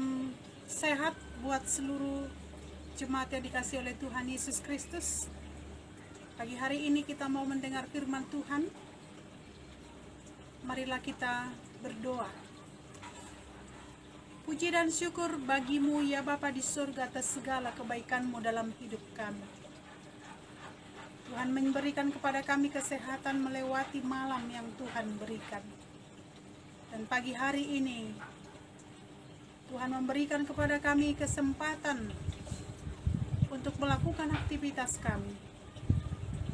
Salam sehat buat seluruh jemaat yang dikasih oleh Tuhan Yesus Kristus. Pagi hari ini kita mau mendengar firman Tuhan. Marilah kita berdoa. Puji dan syukur bagimu ya Bapa di surga atas segala kebaikanmu dalam hidup kami. Tuhan memberikan kepada kami kesehatan melewati malam yang Tuhan berikan. Dan pagi hari ini Tuhan memberikan kepada kami kesempatan untuk melakukan aktivitas kami.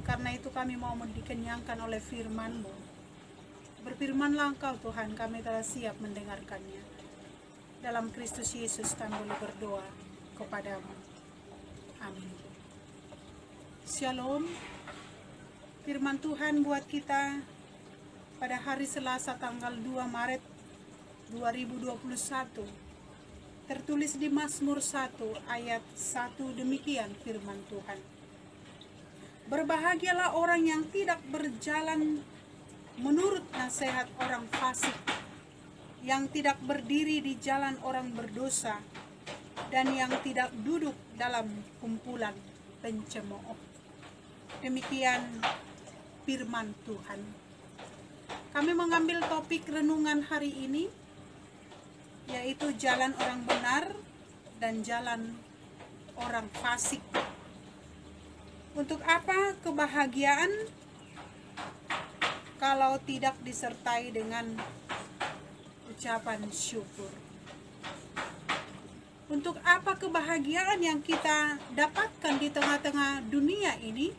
Karena itu kami mau dikenyangkan oleh firman-Mu. Berfirmanlah Engkau Tuhan, kami telah siap mendengarkannya. Dalam Kristus Yesus kami boleh berdoa kepadamu. Amin. Shalom. Firman Tuhan buat kita pada hari Selasa tanggal 2 Maret 2021. Tertulis di Mazmur 1 ayat 1 demikian firman Tuhan. Berbahagialah orang yang tidak berjalan menurut nasihat orang fasik, yang tidak berdiri di jalan orang berdosa, dan yang tidak duduk dalam kumpulan pencemooh. Demikian firman Tuhan. Kami mengambil topik renungan hari ini, yaitu jalan orang benar dan jalan orang fasik. Untuk apa kebahagiaan kalau tidak disertai dengan ucapan syukur? Untuk apa kebahagiaan yang kita dapatkan di tengah-tengah dunia ini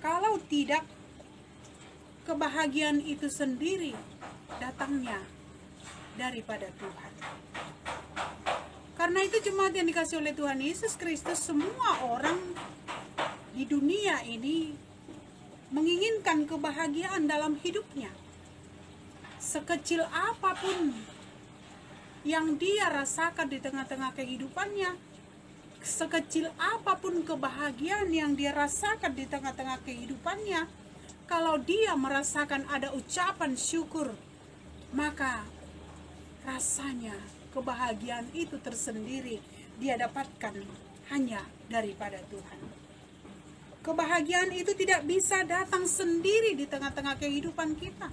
kalau tidak kebahagiaan itu sendiri datangnya daripada Tuhan? Karena itu jemaat yang dikasih oleh Tuhan Yesus Kristus, semua orang di dunia ini menginginkan kebahagiaan dalam hidupnya. Sekecil apapun yang dia rasakan di tengah-tengah kehidupannya, sekecil apapun kebahagiaan yang dia rasakan di tengah-tengah kehidupannya, kalau dia merasakan ada ucapan syukur, maka rasanya kebahagiaan itu tersendiri dia dapatkan hanya daripada Tuhan. Kebahagiaan itu tidak bisa datang sendiri di tengah-tengah kehidupan kita.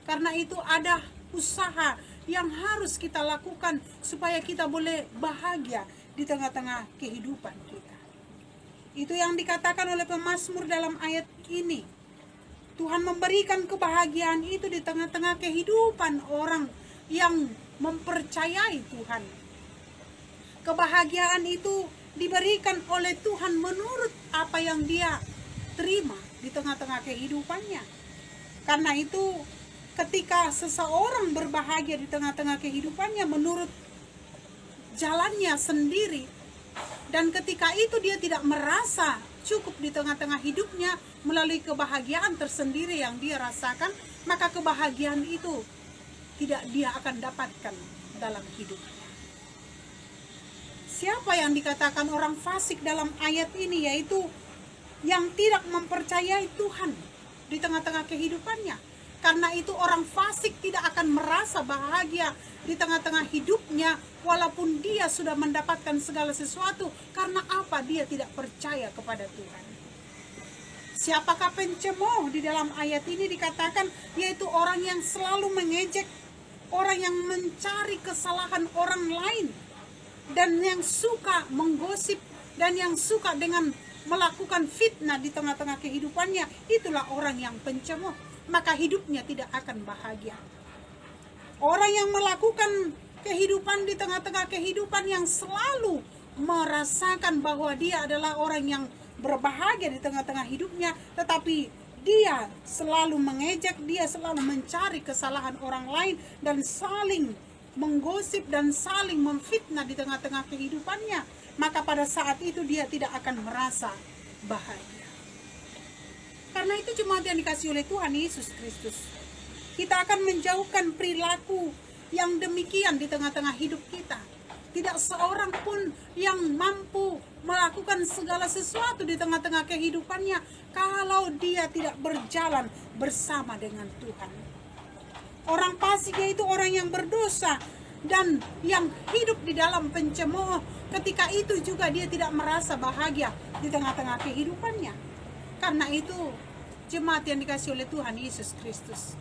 Karena itu ada usaha yang harus kita lakukan supaya kita boleh bahagia di tengah-tengah kehidupan kita. Itu yang dikatakan oleh pemazmur dalam ayat ini. Tuhan memberikan kebahagiaan itu di tengah-tengah kehidupan orang yang mempercayai Tuhan. Kebahagiaan itu diberikan oleh Tuhan menurut apa yang dia terima di tengah-tengah kehidupannya. Karena itu ketika seseorang berbahagia di tengah-tengah kehidupannya menurut jalannya sendiri, dan ketika itu dia tidak merasa cukup di tengah-tengah hidupnya melalui kebahagiaan tersendiri yang dia rasakan, maka kebahagiaan itu tidak dia akan dapatkan dalam hidupnya. Siapa yang dikatakan orang fasik dalam ayat ini? Yaitu yang tidak mempercayai Tuhan di tengah-tengah kehidupannya. Karena itu orang fasik tidak akan merasa bahagia di tengah-tengah hidupnya walaupun dia sudah mendapatkan segala sesuatu. Karena apa? Dia tidak percaya kepada Tuhan. Siapakah pencemooh di dalam ayat ini dikatakan? Yaitu orang yang selalu mengejek, orang yang mencari kesalahan orang lain, dan yang suka menggosip, dan yang suka dengan melakukan fitnah di tengah-tengah kehidupannya. Itulah orang yang pencemooh. Maka hidupnya tidak akan bahagia. Orang yang melakukan kehidupan di tengah-tengah kehidupan yang selalu merasakan bahwa dia adalah orang yang berbahagia di tengah-tengah hidupnya, tetapi dia selalu mengejek, dia selalu mencari kesalahan orang lain dan saling menggosip dan saling memfitnah di tengah-tengah kehidupannya, maka pada saat itu dia tidak akan merasa bahagia. Karena itu jemaat yang dikasih oleh Tuhan Yesus Kristus, kita akan menjauhkan perilaku yang demikian di tengah-tengah hidup kita. Tidak seorang pun yang mampu melakukan segala sesuatu di tengah-tengah kehidupannya kalau dia tidak berjalan bersama dengan Tuhan. Orang fasik yaitu orang yang berdosa, Dan yang hidup di dalam pencemooh, ketika itu juga dia tidak merasa bahagia di tengah-tengah kehidupannya. Karena itu, jemaat yang dikasih oleh Tuhan Yesus Kristus,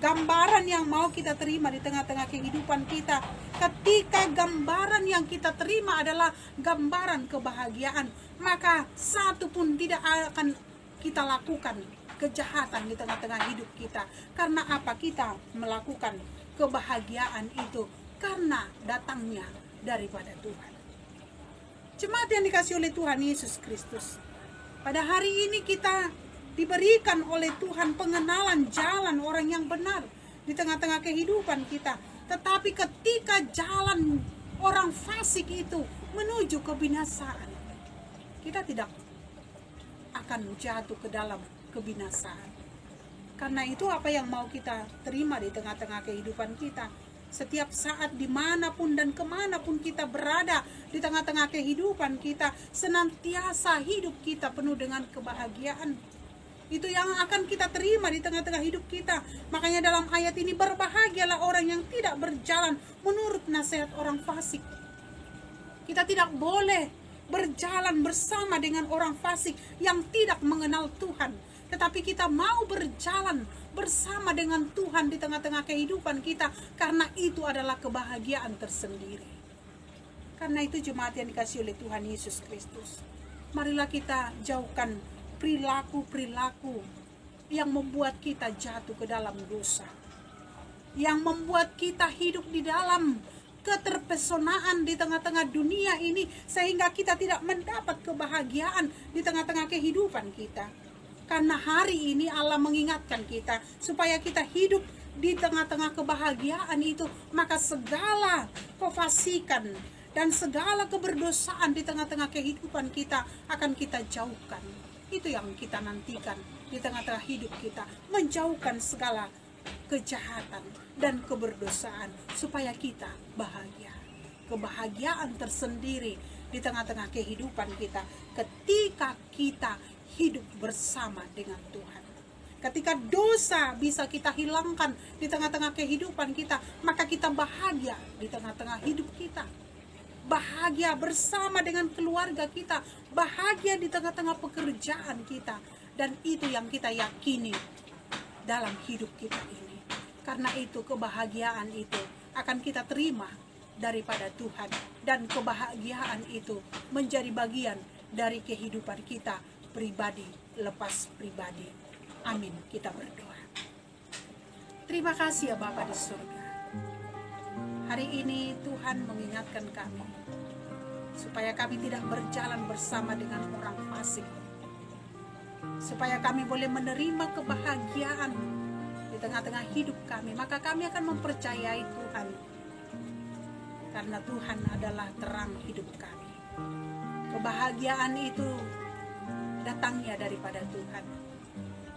gambaran yang mau kita terima di tengah-tengah kehidupan kita, ketika gambaran yang kita terima adalah gambaran kebahagiaan, maka satu pun tidak akan kita lakukan kejahatan di tengah-tengah hidup kita. Karena apa? Kita melakukan kebahagiaan itu karena datangnya daripada Tuhan. Jemaat yang dikasih oleh Tuhan Yesus Kristus, pada hari ini kita diberikan oleh Tuhan pengenalan jalan orang yang benar di tengah-tengah kehidupan kita. Tetapi ketika jalan orang fasik itu menuju kebinasaan, kita tidak akan jatuh ke dalam kebinasaan. Karena itu apa yang mau kita terima di tengah-tengah kehidupan kita, setiap saat dimanapun dan kemanapun kita berada di tengah-tengah kehidupan kita, senantiasa hidup kita penuh dengan kebahagiaan. Itu yang akan kita terima di tengah-tengah hidup kita. Makanya dalam ayat ini, berbahagialah orang yang tidak berjalan menurut nasihat orang fasik. Kita tidak boleh berjalan bersama dengan orang fasik yang tidak mengenal Tuhan. Tetapi kita mau berjalan bersama dengan Tuhan di tengah-tengah kehidupan kita, karena itu adalah kebahagiaan tersendiri. Karena itu jemaat yang dikasih oleh Tuhan Yesus Kristus, marilah kita jauhkan perilaku-perilaku yang membuat kita jatuh ke dalam dosa, yang membuat kita hidup di dalam keterpesonaan di tengah-tengah dunia ini, sehingga kita tidak mendapat kebahagiaan di tengah-tengah kehidupan kita. Karena hari ini Allah mengingatkan kita supaya kita hidup di tengah-tengah kebahagiaan itu, maka segala kefasikan dan segala keberdosaan di tengah-tengah kehidupan kita akan kita jauhkan. Itu yang kita nantikan di tengah-tengah hidup kita, menjauhkan segala kejahatan dan keberdosaan supaya kita bahagia. Kebahagiaan tersendiri di tengah-tengah kehidupan kita ketika kita hidup bersama dengan Tuhan. Ketika dosa bisa kita hilangkan di tengah-tengah kehidupan kita, maka kita bahagia di tengah-tengah hidup kita. Bahagia bersama dengan keluarga kita, bahagia di tengah-tengah pekerjaan kita. Dan itu yang kita yakini dalam hidup kita ini. Karena itu kebahagiaan itu akan kita terima daripada Tuhan. Dan kebahagiaan itu menjadi bagian dari kehidupan kita pribadi lepas pribadi. Amin. Kita berdoa. Terima kasih ya Bapa di surga. Hari ini Tuhan mengingatkan kami supaya kami tidak berjalan bersama dengan orang fasik, supaya kami boleh menerima kebahagiaan di tengah-tengah hidup kami. Maka kami akan mempercayai Tuhan, karena Tuhan adalah terang hidup kami. Kebahagiaan itu datangnya daripada Tuhan.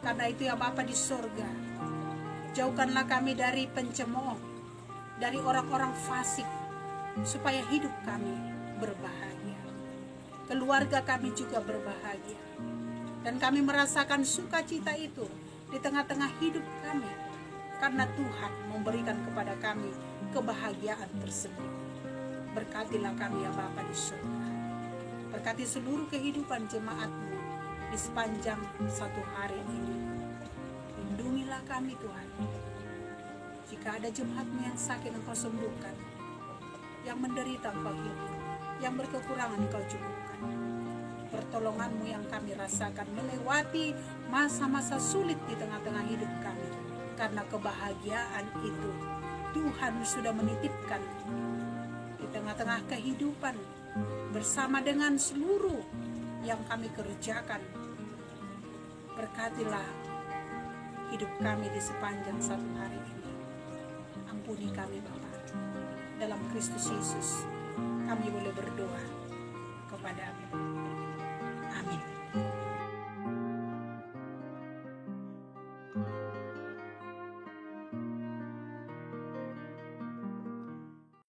Karena itu ya Bapa di surga, jauhkanlah kami dari pencemooh, dari orang-orang fasik, supaya hidup kami berbahagia, keluarga kami juga berbahagia, dan kami merasakan sukacita itu di tengah-tengah hidup kami, karena Tuhan memberikan kepada kami kebahagiaan tersebut. Berkatilah kami ya Bapa di surga, berkati seluruh kehidupan jemaat-Mu di sepanjang satu hari ini. Lindungilah kami Tuhan. Jika ada jemaat-Mu yang sakit, Engkau sembuhkan. Yang menderita Engkau hibur. Yang berkekurangan Engkau cukupkan. Pertolongan-Mu yang kami rasakan melewati masa-masa sulit di tengah-tengah hidup kami. Karena kebahagiaan itu Tuhan sudah menitipkan di tengah-tengah kehidupan bersama dengan seluruh yang kami kerjakan. Berkatilah hidup kami di sepanjang satu hari ini. Ampuni kami Bapa. Dalam Kristus Yesus kami boleh berdoa kepada-Mu.